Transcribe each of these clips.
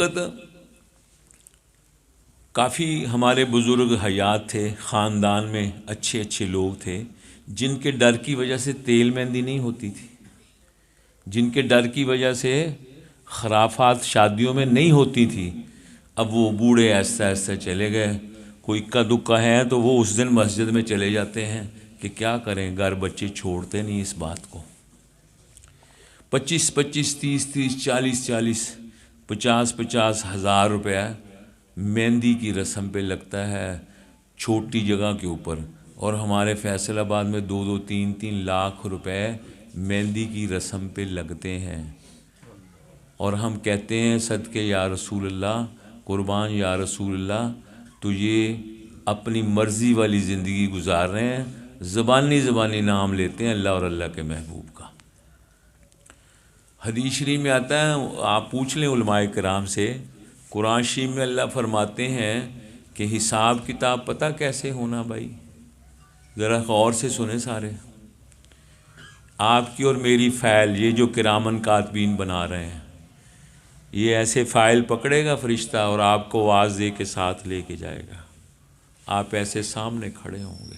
وقت کافی ہمارے بزرگ حیات تھے، خاندان میں اچھے اچھے لوگ تھے جن کے ڈر کی وجہ سے تیل مہندی نہیں ہوتی تھی، جن کے ڈر کی وجہ سے خرافات شادیوں میں نہیں ہوتی تھی۔ اب وہ بوڑھے ایسا ایسا چلے گئے، کوئی اکا دکا ہے تو وہ اس دن مسجد میں چلے جاتے ہیں کہ کیا کریں، گھر بچے چھوڑتے نہیں اس بات کو۔ 25 30 40 50 ہزار روپیہ مہندی کی رسم پہ لگتا ہے چھوٹی جگہ کے اوپر، اور ہمارے فیصل آباد میں 2 3 لاکھ روپے مہندی کی رسم پہ لگتے ہیں، اور ہم کہتے ہیں صدقے یا رسول اللہ، قربان یا رسول اللہ، تو یہ اپنی مرضی والی زندگی گزار رہے ہیں، زبانی نام لیتے ہیں اللہ اور اللہ کے محبوب کا۔ حدیث شریف میں آتا ہے، آپ پوچھ لیں علماء کرام سے، قرآن شریف میں اللہ فرماتے ہیں کہ حساب کتاب پتہ کیسے ہونا بھائی، ذرا غور سے سنیں سارے۔ آپ کی اور میری فائل، یہ جو کرامن کاتبین بنا رہے ہیں، یہ ایسے فائل پکڑے گا فرشتہ اور آپ کو آواز دے کے ساتھ لے کے جائے گا، آپ ایسے سامنے کھڑے ہوں گے،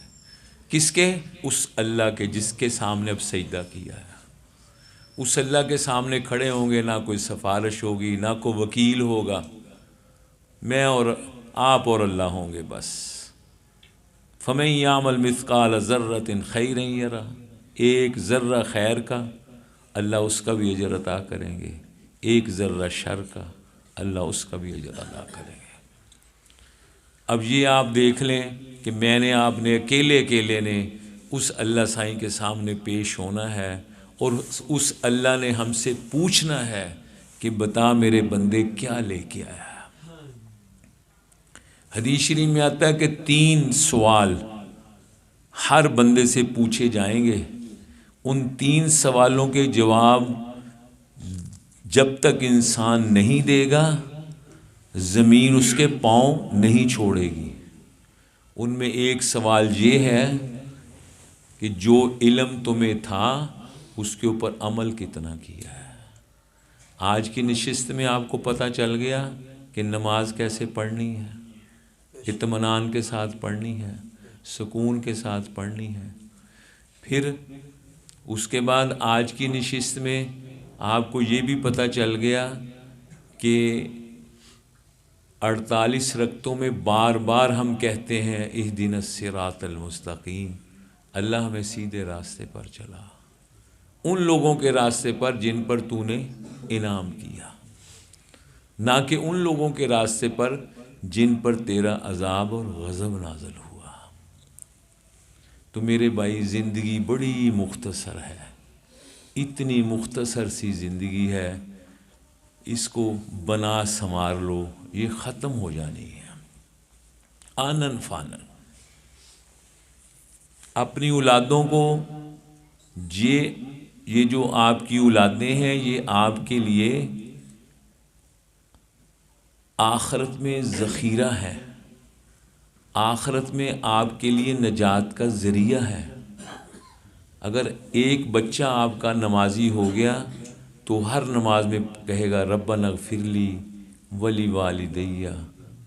کس کے؟ اس اللہ کے جس کے سامنے اب سجدہ کیا ہے، اس اللہ کے سامنے کھڑے ہوں گے، نہ کوئی سفارش ہوگی، نہ کوئی وکیل ہوگا، میں اور آپ اور اللہ ہوں گے بس۔ فَمَن يَعْمَلْ مِثْقَالَ ذَرَّةٍ خَيْرًا يَرَهُ، ایک ذرہ خیر کا اللہ اس کا بھی اجر عطا کریں گے، ایک ذرہ شر کا اللہ اس کا بھی اجر عطا کریں گے۔ اب یہ آپ دیکھ لیں کہ میں نے، آپ نے، اکیلے نے اس اللہ سائیں کے سامنے پیش ہونا ہے، اور اس اللہ نے ہم سے پوچھنا ہے کہ بتا میرے بندے کیا لے کے آیا ہے۔ حدیث شریف میں آتا ہے کہ 3 سوال ہر بندے سے پوچھے جائیں گے، ان 3 سوالوں کے جواب جب تک انسان نہیں دے گا زمین اس کے پاؤں نہیں چھوڑے گی۔ ان میں ایک سوال یہ ہے کہ جو علم تمہیں تھا اس کے اوپر عمل کتنا کیا ہے۔ آج کی نشست میں آپ کو پتہ چل گیا کہ نماز کیسے پڑھنی ہے، اطمینان کے ساتھ پڑھنی ہے، سکون کے ساتھ پڑھنی ہے۔ پھر اس کے بعد آج کی نشست میں آپ کو یہ بھی پتہ چل گیا کہ 48 رکعتوں میں بار بار ہم کہتے ہیں اہدنا الصراط المستقیم، اللہ ہمیں سیدھے راستے پر چلا، ان لوگوں کے راستے پر جن پر تو نے انعام کیا، نہ کہ ان لوگوں کے راستے پر جن پر تیرا عذاب اور غضب نازل ہوا۔ تو میرے بھائی زندگی بڑی مختصر ہے، اتنی مختصر سی زندگی ہے، اس کو بنا سنوار لو، یہ ختم ہو جانی ہے آنن فانن۔ اپنی اولادوں کو یہ جو آپ کی اولادیں ہیں یہ آپ کے لیے آخرت میں ذخیرہ ہے، آخرت میں آپ کے لیے نجات کا ذریعہ ہے۔ اگر ایک بچہ آپ کا نمازی ہو گیا تو ہر نماز میں کہے گا ربنا اغفر لی ولی والدی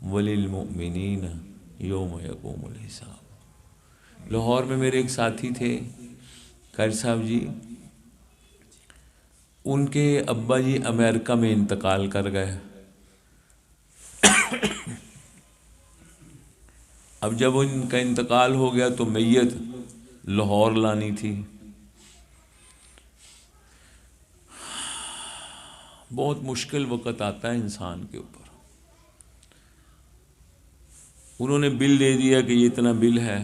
وللمؤمنین یوم یقوم الحساب۔ لاہور میں میرے ایک ساتھی تھے قاری صاحب جی، ان کے ابا جی امریکہ میں انتقال کر گئے۔ اب جب ان کا انتقال ہو گیا تو میت لاہور لانی تھی، بہت مشکل وقت آتا ہے انسان کے اوپر۔ انہوں نے بل دے دیا کہ یہ اتنا بل ہے۔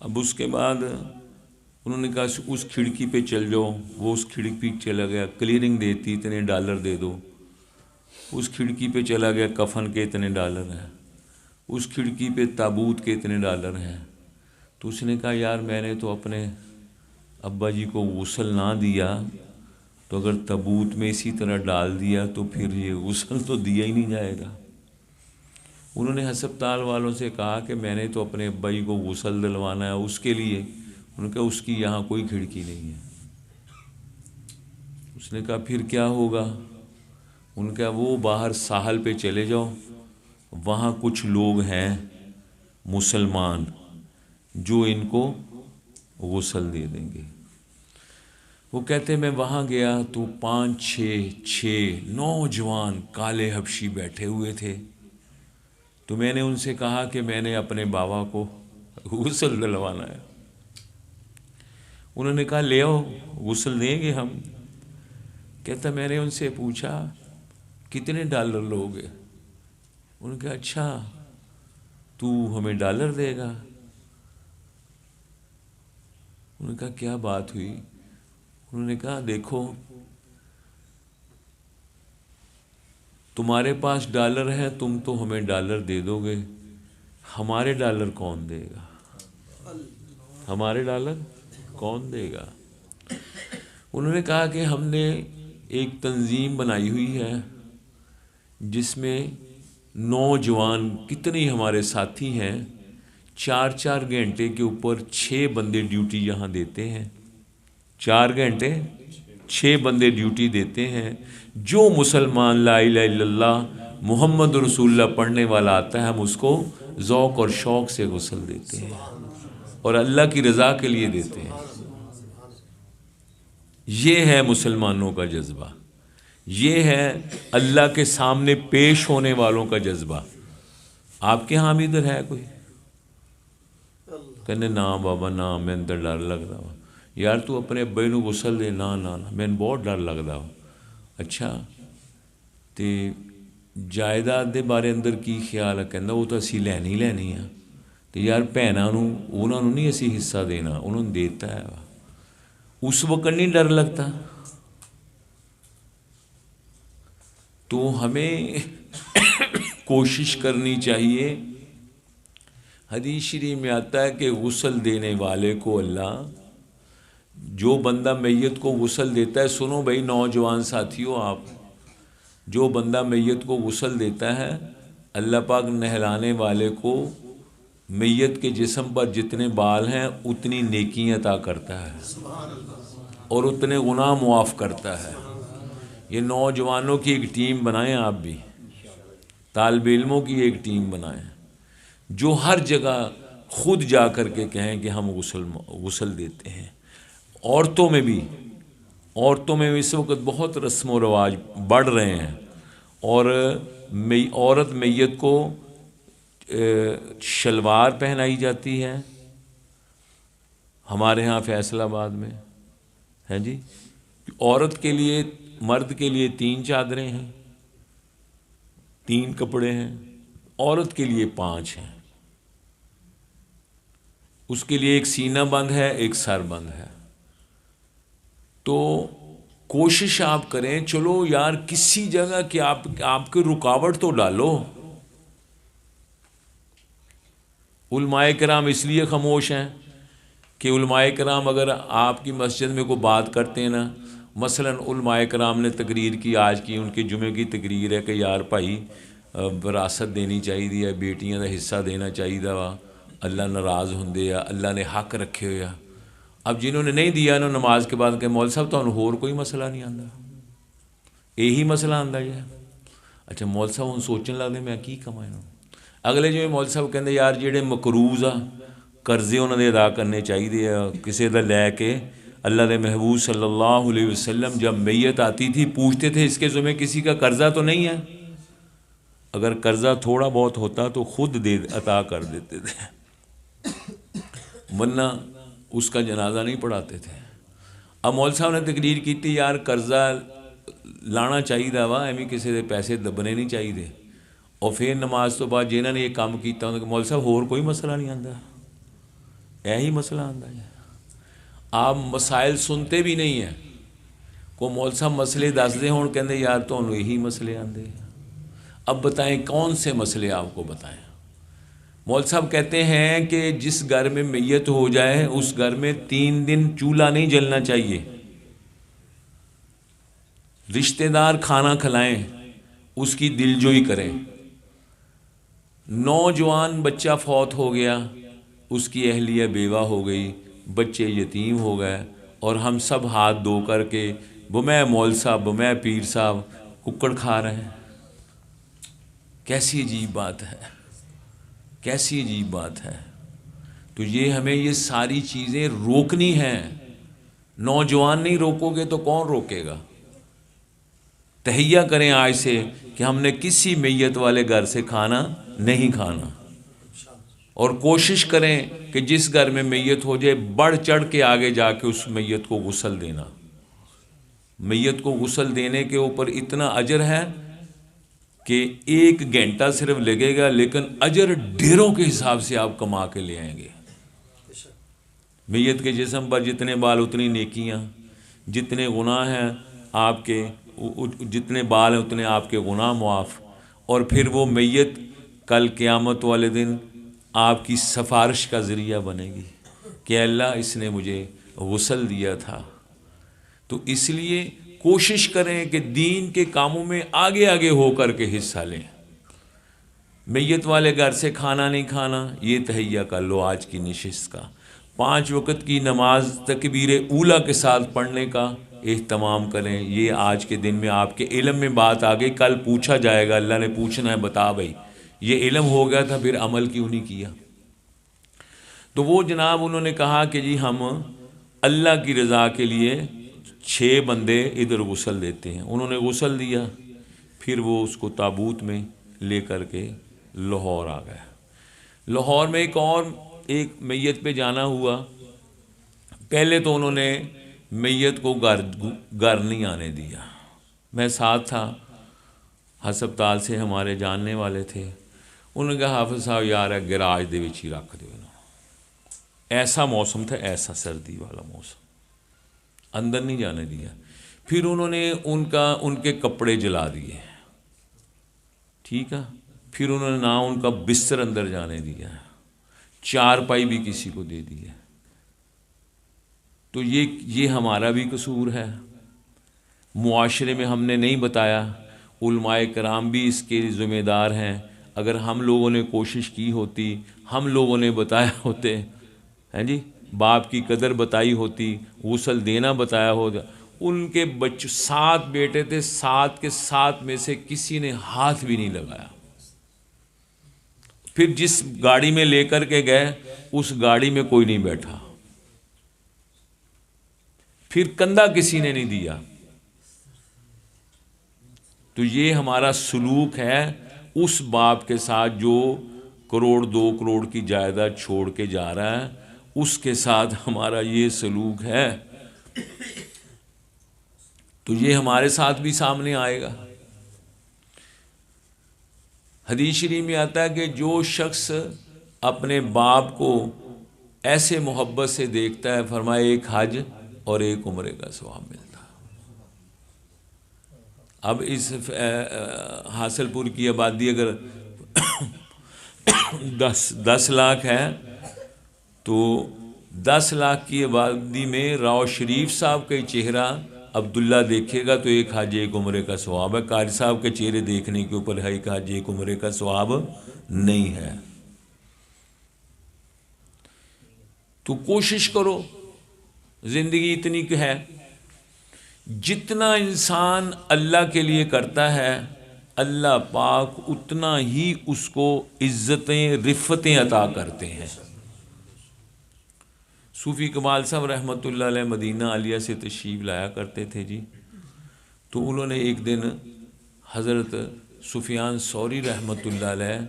اب اس کے بعد انہوں نے کہا اس کھڑکی پہ چل جاؤ، وہ اس کھڑکی پہ چلا گیا، کلیئرنگ دیتی اتنے ڈالر دے دو، اس کھڑکی پہ چلا گیا، کفن کے اتنے ڈالر ہیں، اس کھڑکی پہ تابوت کے اتنے ڈالر ہیں۔ تو اس نے کہا یار میں نے تو اپنے ابا جی کو غسل نہ دیا، تو اگر تابوت میں اسی طرح ڈال دیا تو پھر یہ غسل تو دیا ہی نہیں جائے گا۔ انہوں نے ہسپتال والوں سے کہا کہ میں نے تو اپنے ابا جی کو غسل دلوانا ہے، اس کے لیے انہوں نے کہا اس کی یہاں کوئی کھڑکی نہیں ہے۔ اس نے کہا پھر کیا ہوگا؟ ان کا وہ باہر ساحل پہ چلے جاؤ، وہاں کچھ لوگ ہیں مسلمان جو ان کو غسل دے دیں گے۔ وہ کہتے میں وہاں گیا تو 5 6 نوجوان کالے حبشی بیٹھے ہوئے تھے، تو میں نے ان سے کہا کہ میں نے اپنے بابا کو غسل دلوانا ہے۔ انہوں نے کہا لے آؤ غسل دیں گے ہم۔ کہتا میں نے ان سے پوچھا کتنے ڈالر لوگے؟ انہوں نے کہا اچھا تو ہمیں ڈالر دے گا؟ انہوں نے کہا کیا بات ہوئی؟ انہوں نے کہا دیکھو تمہارے پاس ڈالر ہے، تم تو ہمیں ڈالر دے دو گے، ہمارے ڈالر کون دے گا؟ ہمارے ڈالر کون دے گا؟ انہوں نے کہا کہ ہم نے ایک تنظیم بنائی ہوئی ہے جس میں نوجوان کتنے ہمارے ساتھی ہیں، 4 گھنٹے کے اوپر 6 بندے ڈیوٹی یہاں دیتے ہیں، 4 گھنٹے 6 بندے ڈیوٹی دیتے ہیں۔ جو مسلمان لا الہ الا اللہ محمد رسول اللہ پڑھنے والا آتا ہے ہم اس کو ذوق اور شوق سے غسل دیتے ہیں اور اللہ کی رضا کے لیے دیتے ہیں۔ یہ ہے مسلمانوں کا جذبہ، یہ ہے اللہ کے سامنے پیش ہونے والوں کا جذبہ۔ آپ کے ہاں بھی ادھر ہے کوئی؟ کہنے نا بابا نا، میں اندر ڈر لگتا ہوا۔ یار تو اپنے ابے نو غسل دے، نا نا نا میں بہت ڈر لگتا ہوا۔ اچھا تے جائیداد دے بارے اندر کی خیال ہے؟ کہندا وہ تو اسی لینی لینی ہے، تو یار بھیناں نو انہاں نو نہیں اسی حصہ دینا، انہوں نے دیتا ہے۔ اس وقت نہیں ڈر لگتا؟ تو ہمیں کوشش کرنی چاہیے۔ حدیث شریف میں آتا ہے کہ غسل دینے والے کو اللہ، جو بندہ میت کو غسل دیتا ہے، سنو بھائی نوجوان ساتھیوں آپ، جو بندہ میت کو غسل دیتا ہے اللہ پاک نہلانے والے کو میت کے جسم پر جتنے بال ہیں اتنی نیکی عطا کرتا ہے اور اتنے گناہ معاف کرتا ہے۔ یہ نوجوانوں کی ایک ٹیم بنائیں، آپ بھی طالب علموں کی ایک ٹیم بنائیں جو ہر جگہ خود جا کر کے کہیں کہ ہم غسل دیتے ہیں۔ عورتوں میں بھی اس وقت بہت رسم و رواج بڑھ رہے ہیں، اور عورت میت کو شلوار پہنائی جاتی ہے ہمارے ہاں فیصل آباد میں ہے جی، عورت کے لیے، مرد کے لیے 3 چادریں ہیں، 3 کپڑے ہیں، عورت کے لیے 5 ہیں، اس کے لیے ایک سینہ بند ہے، ایک سر بند ہے۔ تو کوشش آپ کریں، چلو یار کسی جگہ کہ آپ کی رکاوٹ تو ڈالو۔ علماء کرام اس لیے خاموش ہیں کہ علماء کرام اگر آپ کی مسجد میں کوئی بات کرتے ہیں نا، مثلا علماء کرام نے تقریر کی، آج کی ان کے جمعے کی تقریر ہے کہ یار بھائی وراثت دینی چاہیے، بیٹیاں دا حصہ دینا چاہیے وا، اللہ ناراض ہوندے آ، اللہ نے حق رکھے ہوئے۔ اب جنہوں نے نہیں دیا انہوں نے نماز کے بعد کہ مول صاحب تو ہور کوئی مسئلہ نہیں آندا، یہی مسئلہ آندا ہے۔ اچھا مول صاحب ہوں سوچن لگتے میں کی کما انہوں، اگلے جو مول صاحب کہندے یار جڑے مقروض آ قرضے انہوں نے ادا کرنے چاہیے، کسی دا لے کے۔ اللہ دے محبوب صلی اللہ علیہ وسلم جب میت آتی تھی پوچھتے تھے اس کے ذمہ کسی کا قرضہ تو نہیں ہے؟ اگر قرضہ تھوڑا بہت ہوتا تو خود عطا کر دیتے تھے، ورنہ اس کا جنازہ نہیں پڑھاتے تھے۔ اب مول صاحب نے تقریر کی تھی یار قرضہ لانا چاہیے وا، ایویں کسی دے پیسے دبنے نہیں چاہیے، اور پھر نماز تو بعد جنہوں نے یہ کام کیتا کہ مول صاحب ہور کوئی مسئلہ نہیں آندا، یہی مسئلہ آندا ہے۔ آپ مسائل سنتے بھی نہیں ہیں، کو مول صاحب مسئلے دس دے ہون کہندے یار تانوں یہی مسئلے آندے۔ اب بتائیں کون سے مسئلے آپ کو بتائیں؟ مول صاحب کہتے ہیں کہ جس گھر میں میت ہو جائے اس گھر میں 3 دن چولہا نہیں جلنا چاہیے، رشتہ دار کھانا کھلائیں، اس کی دلجوئی کریں۔ نوجوان بچہ فوت ہو گیا، اس کی اہلیہ بیوہ ہو گئی، بچے یتیم ہو گئے، اور ہم سب ہاتھ دھو کر کے بمے مول صاحب بمے پیر صاحب ککڑ کھا رہے ہیں. کیسی عجیب بات ہے، کیسی عجیب بات ہے. تو یہ ہمیں یہ ساری چیزیں روکنی ہیں. نوجوان نہیں روکو گے تو کون روکے گا؟ تہیہ کریں آج سے کہ ہم نے کسی میت والے گھر سے کھانا نہیں کھانا، اور کوشش کریں کہ جس گھر میں میت ہو جائے بڑھ چڑھ کے آگے جا کے اس میت کو غسل دینا. میت کو غسل دینے کے اوپر اتنا اجر ہے کہ 1 گھنٹہ صرف لگے گا، لیکن اجر ڈھیروں کے حساب سے آپ کما کے لے آئیں گے. میت کے جسم پر جتنے بال اتنی نیکیاں، جتنے گناہ ہیں آپ کے، جتنے بال ہیں اتنے آپ کے گناہ معاف. اور پھر وہ میت کل قیامت والے دن آپ کی سفارش کا ذریعہ بنے گی کہ اللہ اس نے مجھے غسل دیا تھا. تو اس لیے کوشش کریں کہ دین کے کاموں میں آگے آگے ہو کر کے حصہ لیں. میت والے گھر سے کھانا نہیں کھانا، یہ تہیہ کر لو آج کی نشست کا. 5 وقت کی نماز تکبیر اولیٰ کے ساتھ پڑھنے کا اہتمام کریں. یہ آج کے دن میں آپ کے علم میں بات آ گئی، کل پوچھا جائے گا، اللہ نے پوچھنا ہے بتا بھائی یہ علم ہو گیا تھا پھر عمل کیوں نہیں کیا. تو وہ جناب انہوں نے کہا کہ جی ہم اللہ کی رضا کے لیے 6 بندے ادھر غسل دیتے ہیں. انہوں نے غسل دیا، پھر وہ اس کو تابوت میں لے کر کے لاہور آ گئے. لاہور میں ایک میت پہ جانا ہوا. پہلے تو انہوں نے میت کو گھر نہیں آنے دیا. میں ساتھ تھا، ہسپتال سے ہمارے جاننے والے تھے. انہوں نے کہا حافظ صاحب یار گراج دے وچ ہی رکھ دو. ایسا موسم تھا، ایسا سردی والا موسم، اندر نہیں جانے دیا. پھر انہوں نے ان کے کپڑے جلا دیے، ٹھیک ہے. پھر انہوں نے نہ ان کا بستر اندر جانے دیا، چارپائی بھی کسی کو دے دی ہے. تو یہ ہمارا بھی قصور ہے. معاشرے میں ہم نے نہیں بتایا، علماء کرام بھی اس کے ذمہ دار ہیں. اگر ہم لوگوں نے کوشش کی ہوتی، ہم لوگوں نے بتایا ہوتے ہیں جی، باپ کی قدر بتائی ہوتی، غسل دینا بتایا ہوتا. ان کے 7 بیٹے تھے، 7 کے 7 میں سے کسی نے ہاتھ بھی نہیں لگایا. پھر جس گاڑی میں لے کر کے گئے اس گاڑی میں کوئی نہیں بیٹھا، پھر کندھا کسی نے نہیں دیا. تو یہ ہمارا سلوک ہے اس باپ کے ساتھ جو 1 کروڑ 2 کروڑ کی جائیداد چھوڑ کے جا رہا ہے، اس کے ساتھ ہمارا یہ سلوک ہے. تو یہ ہمارے ساتھ بھی سامنے آئے گا. حدیث شریف میں آتا ہے کہ جو شخص اپنے باپ کو ایسے محبت سے دیکھتا ہے، فرمایا 1 حج اور 1 عمرے کا ثواب ملتا. اب اس حاصل پور کی آبادی اگر 10 لاکھ ہے تو 10 لاکھ کی آبادی میں راؤ شریف صاحب کا چہرہ عبداللہ دیکھے گا تو 1 حج 1 عمرے کا ثواب ہے. قاری صاحب کے چہرے دیکھنے کے اوپر 1 حج 1 عمرے کا ثواب نہیں ہے. تو کوشش کرو، زندگی اتنی کہ ہے، جتنا انسان اللہ کے لیے کرتا ہے اللہ پاک اتنا ہی اس کو عزتیں رفتیں عطا کرتے ہیں. صوفی کمال صاحب رحمۃ اللہ علیہ مدینہ عالیہ سے تشریف لایا کرتے تھے جی. تو انہوں نے ایک دن حضرت سفیان ثوری رحمۃ اللہ علیہ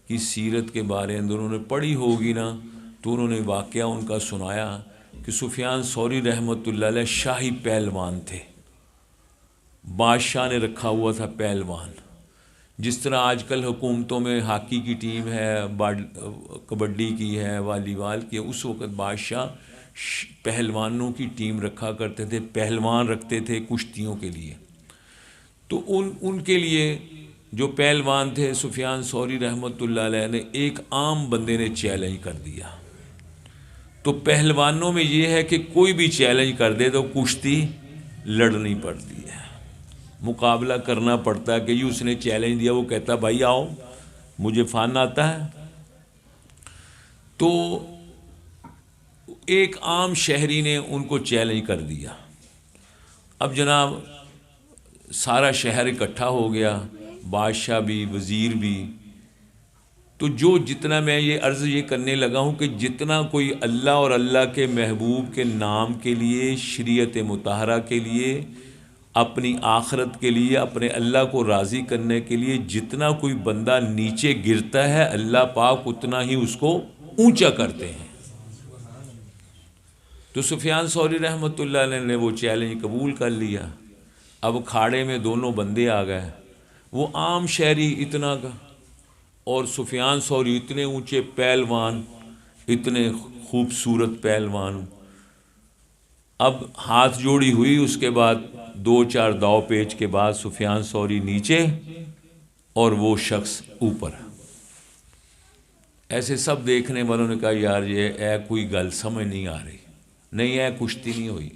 کی سیرت کے بارے اندر انہوں نے پڑھی ہوگی نا، تو انہوں نے واقعہ ان کا سنایا کہ سفیان ثوری رحمۃ اللہ علیہ شاہی پہلوان تھے. بادشاہ نے رکھا ہوا تھا پہلوان. جس طرح آج کل حکومتوں میں ہاکی کی ٹیم ہے، کبڈی کی ہے، والی بال کی ہے، اس وقت بادشاہ پہلوانوں کی ٹیم رکھا کرتے تھے، پہلوان رکھتے تھے کشتیوں کے لیے. تو ان کے لیے جو پہلوان تھے سفیان ثوری رحمۃ اللہ علیہ نے ایک عام بندے نے چیلنج کر دیا. تو پہلوانوں میں یہ ہے کہ کوئی بھی چیلنج کر دے تو کشتی لڑنی پڑتی ہے، مقابلہ کرنا پڑتا ہے. کہ یہ اس نے چیلنج دیا، وہ کہتا بھائی آؤ مجھے فن آتا ہے. تو ایک عام شہری نے ان کو چیلنج کر دیا. اب جناب سارا شہر اکٹھا ہو گیا، بادشاہ بھی، وزیر بھی۔ تو جتنا میں یہ عرض یہ کرنے لگا ہوں کہ جتنا کوئی اللہ اور اللہ کے محبوب کے نام کے لیے، شریعت مطہرہ کے لیے، اپنی آخرت کے لیے، اپنے اللہ کو راضی کرنے کے لیے جتنا کوئی بندہ نیچے گرتا ہے، اللہ پاک اتنا ہی اس کو اونچا کرتے ہیں۔ تو سفیان ثوری رحمۃ اللہ علیہ نے وہ چیلنج قبول کر لیا۔ اب کھاڑے میں دونوں بندے آ گئے، وہ عام شہری اتنا کا، اور سفیان ثوری اتنے اونچے پہلوان، اتنے خوبصورت پہلوان۔ اب ہاتھ جوڑی ہوئی، اس کے بعد 2-4 داؤ پیچ کے بعد سفیان ثوری نیچے اور وہ شخص اوپر۔ ایسے سب دیکھنے والوں نے کہا یار یہ کوئی گل سمجھ نہیں آ رہی، نہیں کشتی نہیں ہوئی۔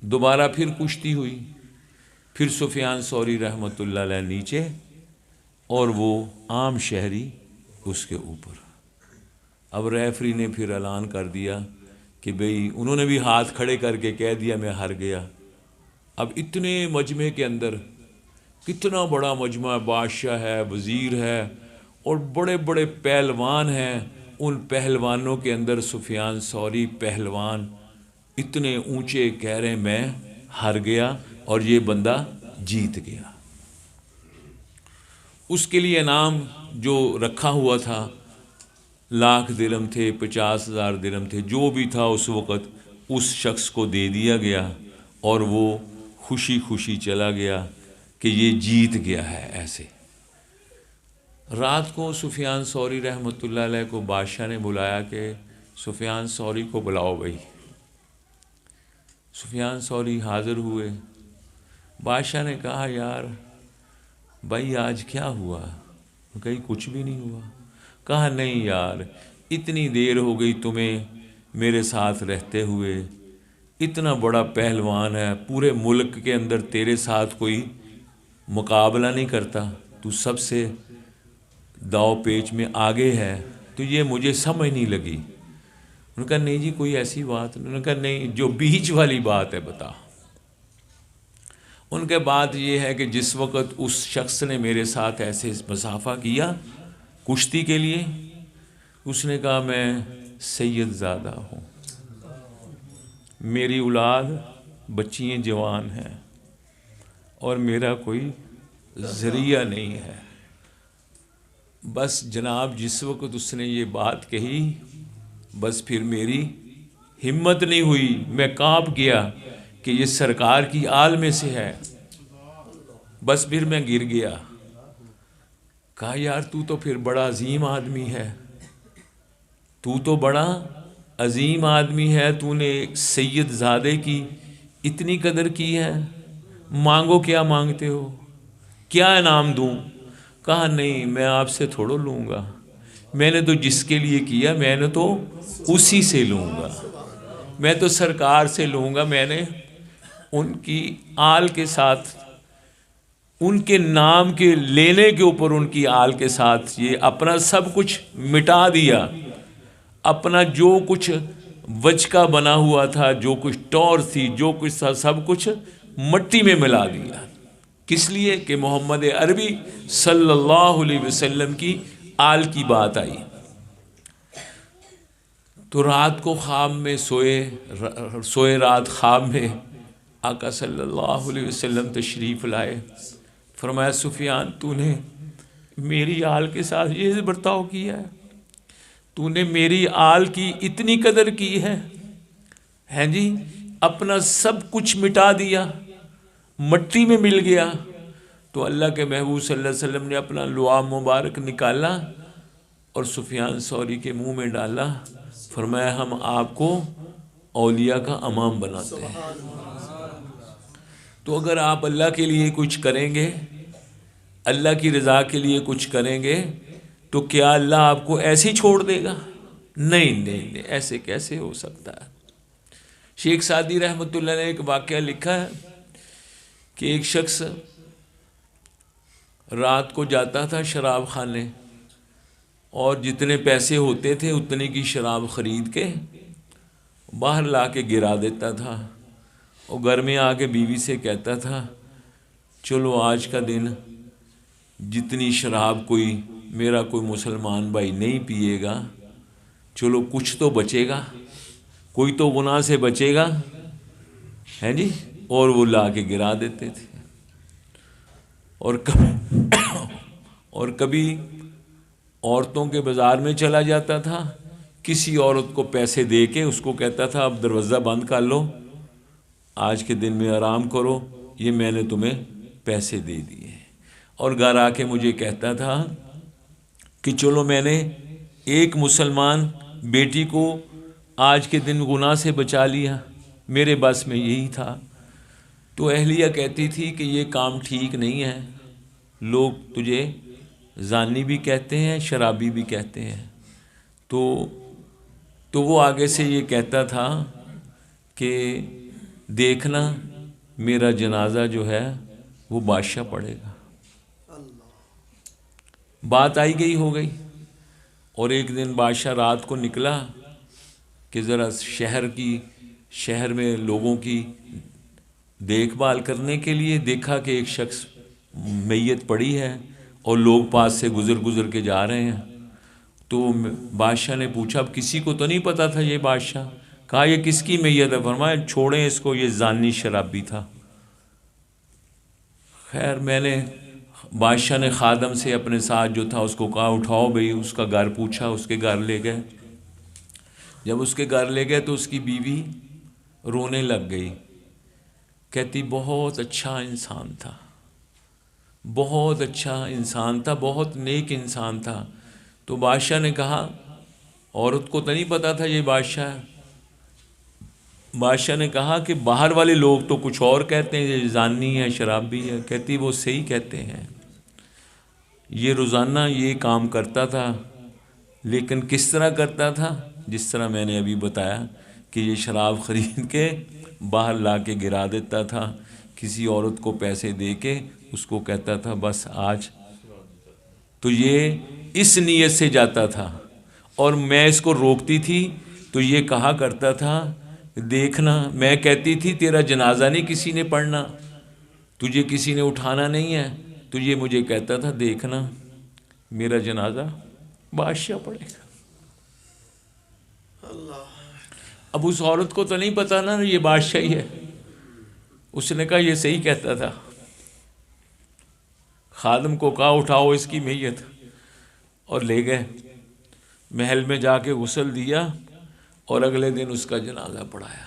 دوبارہ پھر کشتی ہوئی، پھر سفیان ثوری رحمۃ اللہ علیہ نیچے اور وہ عام شہری اس کے اوپر۔ اب ریفری نے پھر اعلان کر دیا کہ بھئی، انہوں نے بھی ہاتھ کھڑے کر کے کہہ دیا میں ہار گیا۔ اب اتنے مجمع کے اندر، کتنا بڑا مجمع، بادشاہ ہے، وزیر ہے اور بڑے بڑے پہلوان ہیں، ان پہلوانوں کے اندر سفیان ثوری پہلوان اتنے اونچے کہہ رہے میں ہار گیا اور یہ بندہ جیت گیا۔ اس کے لیے انعام جو رکھا ہوا تھا 1,00,000 درہم تھے، 50,000 درہم تھے، جو بھی تھا اس وقت اس شخص کو دے دیا گیا، اور وہ خوشی خوشی چلا گیا کہ یہ جیت گیا ہے۔ ایسے رات کو سفیان ثوری رحمۃ اللہ علیہ کو بادشاہ نے بلایا کہ سفیان ثوری کو بلاؤ بھائی۔ سفیان ثوری حاضر ہوئے۔ بادشاہ نے کہا یار بھائی آج کیا ہوا؟ کہیں کچھ بھی نہیں ہوا۔ کہا نہیں یار، اتنی دیر ہو گئی تمہیں میرے ساتھ رہتے ہوئے، اتنا بڑا پہلوان ہے، پورے ملک کے اندر تیرے ساتھ کوئی مقابلہ نہیں کرتا، تو سب سے داؤ پیچ میں آگے ہے، تو یہ مجھے سمجھ نہیں لگی۔ انہوں نے کہا نہیں جی کوئی ایسی بات نہیں۔ انہوں نے کہا نہیں، جو بیچ والی بات ہے بتا۔ ان کے بعد یہ ہے کہ جس وقت اس شخص نے میرے ساتھ ایسے مصافحہ کیا کشتی کے لیے، اس نے کہا میں سید زادہ ہوں، میری اولاد بچیاں جوان ہیں اور میرا کوئی ذریعہ نہیں ہے۔ بس جناب جس وقت اس نے یہ بات کہی، بس پھر میری ہمت نہیں ہوئی، میں کانپ گیا کہ یہ سرکار کی آل میں سے ہے۔ بس پھر میں گر گیا۔ کہا یار تو پھر بڑا عظیم آدمی ہے، تو بڑا عظیم آدمی ہے، تو نے سید زادے کی اتنی قدر کی ہے، مانگو کیا مانگتے ہو، کیا انعام دوں؟ کہا نہیں میں آپ سے تھوڑا لوں گا، میں نے تو جس کے لیے کیا میں نے تو اسی سے لوں گا، میں تو سرکار سے لوں گا۔ میں نے ان کی آل کے ساتھ، ان کے نام کے لینے کے اوپر ان کی آل کے ساتھ یہ اپنا سب کچھ مٹا دیا، اپنا جو کچھ وجکا بنا ہوا تھا، جو کچھ ٹور تھی، جو کچھ تھا، سب کچھ مٹی میں ملا دیا۔ کس لیے؟ کہ محمد عربی صلی اللہ علیہ وسلم کی آل کی بات آئی۔ تو رات کو خواب میں سوئے رات خواب میں آقا صلی اللہ علیہ وسلم تشریف لائے۔ فرمایا سفیان تو نے میری آل کے ساتھ یہ برتاؤ کیا ہے، تو نے میری آل کی اتنی قدر کی ہے جی، اپنا سب کچھ مٹا دیا، مٹی میں مل گیا۔ تو اللہ کے محبوب صلی اللہ علیہ وسلم نے اپنا لعاب مبارک نکالا اور سفیان ثوری کے منہ میں ڈالا، فرمایا ہم آپ کو اولیاء کا امام بناتے ہیں۔ تو اگر آپ اللہ کے لیے کچھ کریں گے، اللہ کی رضا کے لیے کچھ کریں گے، تو کیا اللہ آپ کو ایسے ہی چھوڑ دے گا؟ نہیں، ایسے کیسے ہو سکتا ہے؟ شیخ سعدی رحمۃ اللہ نے ایک واقعہ لکھا ہے کہ ایک شخص رات کو جاتا تھا شراب خانے، اور جتنے پیسے ہوتے تھے اتنے کی شراب خرید کے باہر لا کے گرا دیتا تھا، اور گھر میں آ کے بیوی سے کہتا تھا چلو آج کا دن جتنی شراب میرا کوئی مسلمان بھائی نہیں پیے گا، چلو کچھ تو بچے گا، کوئی تو گناہ سے بچے گا، ہے جی. اور وہ لا کے گرا دیتے تھے. اور کبھی عورتوں کے بازار میں چلا جاتا تھا، کسی عورت کو پیسے دے کے اس کو کہتا تھا اب دروازہ بند کر لو، آج کے دن میں آرام کرو، یہ میں نے تمہیں پیسے دے دیے. اور گھر آ کے مجھے کہتا تھا کہ چلو میں نے ایک مسلمان بیٹی کو آج کے دن گناہ سے بچا لیا، میرے بس میں یہی تھا. تو اہلیہ کہتی تھی کہ یہ کام ٹھیک نہیں ہے، لوگ تجھے زانی بھی کہتے ہیں، شرابی بھی کہتے ہیں. تو وہ آگے سے یہ کہتا تھا کہ دیکھنا میرا جنازہ جو ہے وہ بادشاہ پڑھے گا. بات آئی گئی ہو گئی. اور ایک دن بادشاہ رات کو نکلا کہ ذرا شہر میں لوگوں کی دیکھ بھال کرنے کے لیے، دیکھا کہ ایک شخص میت پڑی ہے اور لوگ پاس سے گزر کے جا رہے ہیں. تو بادشاہ نے پوچھا، اب کسی کو تو نہیں پتا تھا یہ بادشاہ، کہا یہ کس کی میت ہے؟ فرمایا چھوڑیں اس کو، یہ زانی شرابی تھا. خیر میں نے بادشاہ نے خادم سے اپنے ساتھ جو تھا اس کو کہا اٹھاؤ بھئی، اس کا گھر پوچھا، اس کے گھر لے گئے. جب اس کے گھر لے گئے تو اس کی بیوی رونے لگ گئی، کہتی بہت اچھا انسان تھا، بہت اچھا انسان تھا، بہت نیک انسان تھا. تو بادشاہ نے کہا عورت کو تو نہیں پتا تھا یہ بادشاہ ہے. بادشاہ نے کہا کہ باہر والے لوگ تو کچھ اور کہتے ہیں، یہ زانی ہے، شرابی ہے. کہتی وہ صحیح کہتے ہیں، یہ روزانہ یہ کام کرتا تھا، لیکن کس طرح کرتا تھا؟ جس طرح میں نے ابھی بتایا کہ یہ شراب خرید کے باہر لا کے گرا دیتا تھا، کسی عورت کو پیسے دے کے اس کو کہتا تھا بس آج. تو یہ اس نیت سے جاتا تھا. اور میں اس کو روکتی تھی تو یہ کہا کرتا تھا دیکھنا، میں کہتی تھی تیرا جنازہ نہیں کسی نے پڑھنا، تجھے کسی نے اٹھانا نہیں ہے، تو یہ مجھے کہتا تھا دیکھنا میرا جنازہ بادشاہ پڑھے گا. اب اس عورت کو تو نہیں پتا نا یہ بادشاہ ہی ہے. اس نے کہا یہ صحیح کہتا تھا. خادم کو کہا اٹھاؤ اس کی میت، اور لے گئے محل میں جا کے غسل دیا، اور اگلے دن اس کا جنازہ پڑھایا.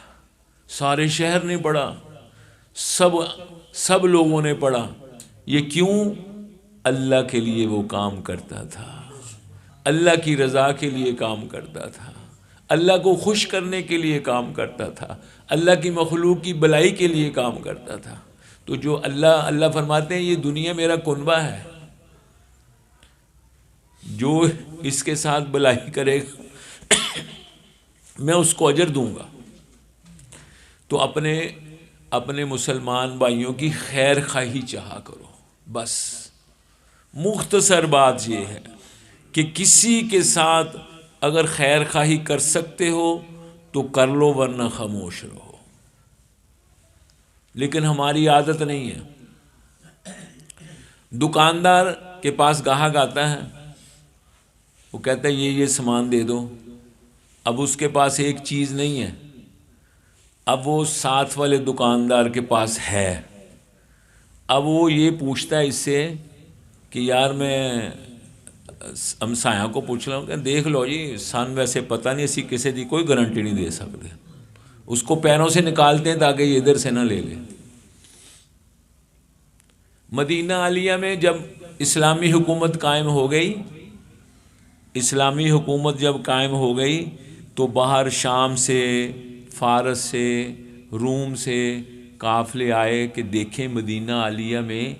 سارے شہر نے پڑھا، سب لوگوں نے پڑھا. یہ کیوں؟ اللہ کے لیے وہ کام کرتا تھا، اللہ کی رضا کے لیے کام کرتا تھا، اللہ کو خوش کرنے کے لیے کام کرتا تھا، اللہ کی مخلوق کی بلائی کے لیے کام کرتا تھا. تو جو اللہ فرماتے ہیں یہ دنیا میرا کنبہ ہے، جو اس کے ساتھ بلائی کرے گا میں اس کو اجر دوں گا. تو اپنے مسلمان بھائیوں کی خیر خواہی چاہا کرو. بس مختصر بات یہ ہے کہ کسی کے ساتھ اگر خیر خواہی کر سکتے ہو تو کر لو، ورنہ خاموش رہو. لیکن ہماری عادت نہیں ہے. دکاندار کے پاس گاہک آتا ہے، وہ کہتا ہے یہ سامان دے دو. اب اس کے پاس ایک چیز نہیں ہے، اب وہ ساتھ والے دکاندار کے پاس ہے. اب وہ یہ پوچھتا ہے اس سے کہ یار میں ہمسایہ کو پوچھ رہا ہوں کہ دیکھ لو جی سن ویسے پتہ نہیں اسی کسی دی کوئی گارنٹی نہیں دے سکتے. اس کو پیروں سے نکالتے ہیں تاکہ یہ ادھر سے نہ لے لے. مدینہ عالیہ میں جب اسلامی حکومت قائم ہو گئی، اسلامی حکومت جب قائم ہو گئی تو باہر شام سے، فارس سے، روم سے قافلے آئے کہ دیکھیں مدینہ عالیہ میں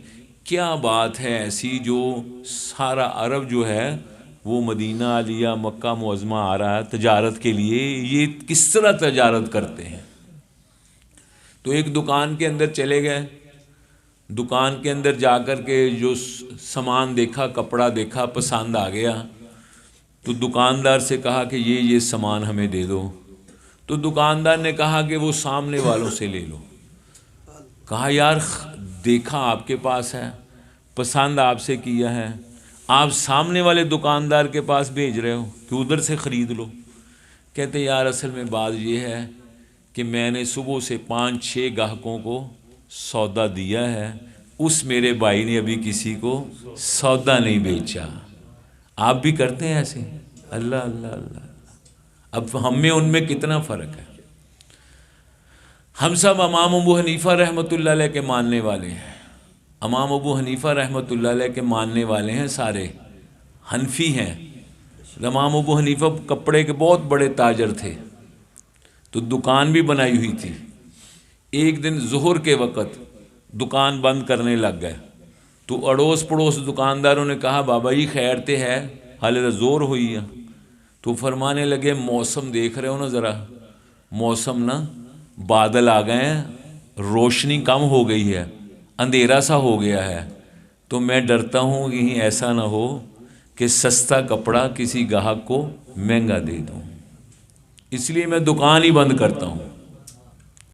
کیا بات ہے ایسی جو سارا عرب جو ہے وہ مدینہ عالیہ مکہ معظمہ آ رہا ہے تجارت کے لیے، یہ کس طرح تجارت کرتے ہیں. تو ایک دکان کے اندر چلے گئے. دکان کے اندر جا کر کے جو سامان دیکھا، کپڑا دیکھا، پسند آ گیا، تو دکاندار سے کہا کہ یہ سامان ہمیں دے دو. تو دکاندار نے کہا کہ وہ سامنے والوں سے لے لو. کہا یار دیکھا آپ کے پاس ہے، پسند آپ سے کیا ہے، آپ سامنے والے دکاندار کے پاس بھیج رہے ہو کہ ادھر سے خرید لو۔ کہتے یار اصل میں بات یہ ہے کہ میں نے صبح سے 5-6 گاہکوں کو سودا دیا ہے، اس میرے بھائی نے ابھی کسی کو سودا نہیں بیچا۔ آپ بھی کرتے ہیں ایسے؟ اللہ اللہ اللہ۔ اب ہم میں ان میں کتنا فرق ہے۔ ہم سب امام ابو حنیفہ رحمۃ اللہ علیہ کے ماننے والے ہیں، امام ابو حنیفہ رحمۃ اللہ علیہ کے ماننے والے ہیں، سارے حنفی ہیں۔ امام ابو حنیفہ کپڑے کے بہت بڑے تاجر تھے، تو دکان بھی بنائی ہوئی تھی۔ ایک دن ظہر کے وقت دکان بند کرنے لگ گئے، تو اڑوس پڑوس دکانداروں نے کہا بابا جی خیر تے ہے، حالے زور ہوئی ہے۔ تو فرمانے لگے موسم دیکھ رہے ہو نا ذرا، موسم نا بادل آ گئے ہیں، روشنی کم ہو گئی ہے، اندھیرا سا ہو گیا ہے، تو میں ڈرتا ہوں کہیں ایسا نہ ہو کہ سستا کپڑا کسی گاہک کو مہنگا دے دوں، اس لیے میں دکان ہی بند کرتا ہوں۔